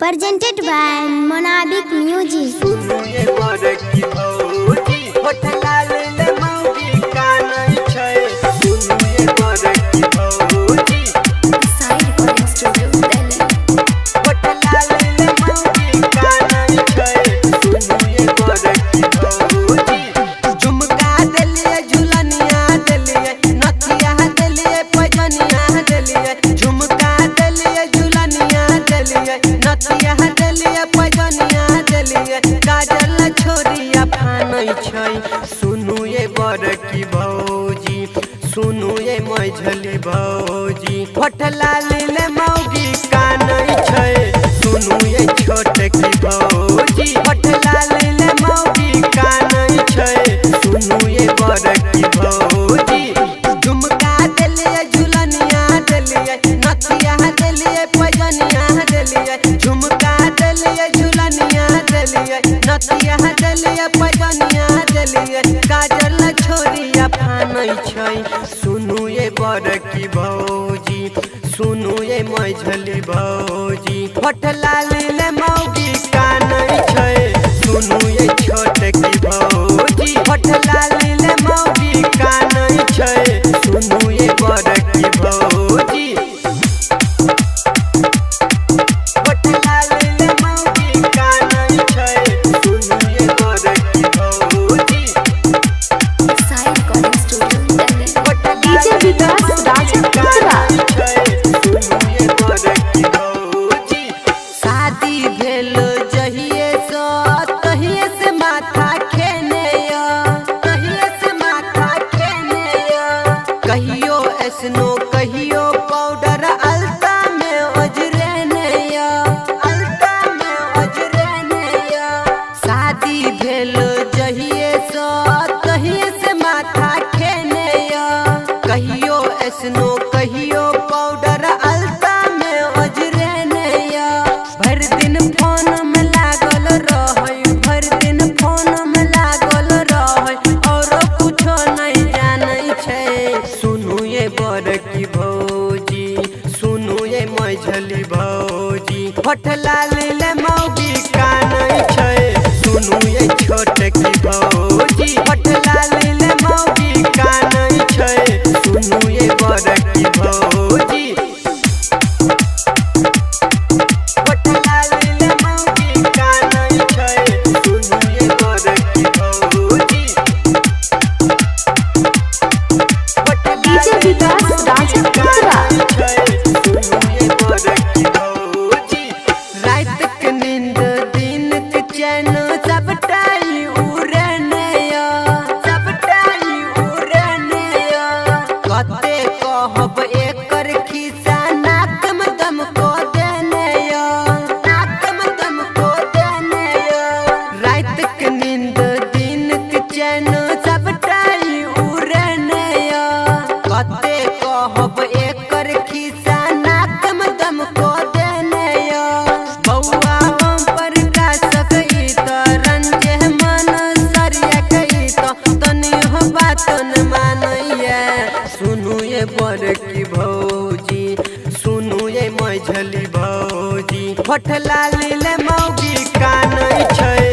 Presented by Monabic Music. सुनु ये बड़की भौजी, सुनु ये मझली भौजी, फटला ले मौगी कानै छै। सुनु ये छोटकी भौजी, फटला ले मौगी कानै छै। सुनु ये बड़की भौजी, झुमका देलिए झुलनिया देलिए, नथिया देलिए पैजनिया देलिए, झुमका देलिए झुलनिया देलिए, नथिया देलिए पैजनिया देलिए, काजल छोरिया फानै छै। सुनु ये बड़की भौजी, सुनु ये मझली भौजी, फटला ले मौगी कानै छै। सुनु ये छोटकी भौजी, फटला ले मौगी कानै छै। सुनु ये बड़की भौजी, फटला ले मौगी कानै छै। सुनु ये बड़की भौजी, DJ विकास राजा पुत्रा। शादी भेल जहिए से तहिए से माथा खेने या, तहिए से माथा खेने या। कहियो ऐसनो कहियो पाउडर अलता में ओजरेने या, अलता में ओजरेने या। शादी भेल जहिए से तहिए से माथा खेने या। कहियो ऐसनो कहियो पाउडर अलता में ओजरेने या। भर दिन फोन में लागल रहै, भर दिन फोन में लागल रहै, और कुछो नहीं जानै छै। सुनु ये बड़की भौजी, सुनु ये मझली भौजी, फटला ले मौगी कानै छै। सुनु ये छोटकी भौजी, फटला ले मौगी कानै छै। सुनु ये बड़की भौजी, फटला ले मौगी कानै छै। सुनु ये बड़की भौजी, DJ विकास राजा पुत्रा। रात के नींद दिन के चैन सबटाई उड़ने या, सबटाई उड़ने या। कते कहब एकर खिस्सा नाक में दम को देने या, नाक में दम को देने या। रात के नींद दिन के चैन सबटाई उड़ने या। कते कहब एकर खिस्सा नाक में दम को देने या। बौआ हम पर का सकई त रंजे मन सरिया कई त तनी हो बात न मानैया। सुनु ये बड़की भौजी, सुनु ये मझली भौजी, फटला ले मौगी कानै छै।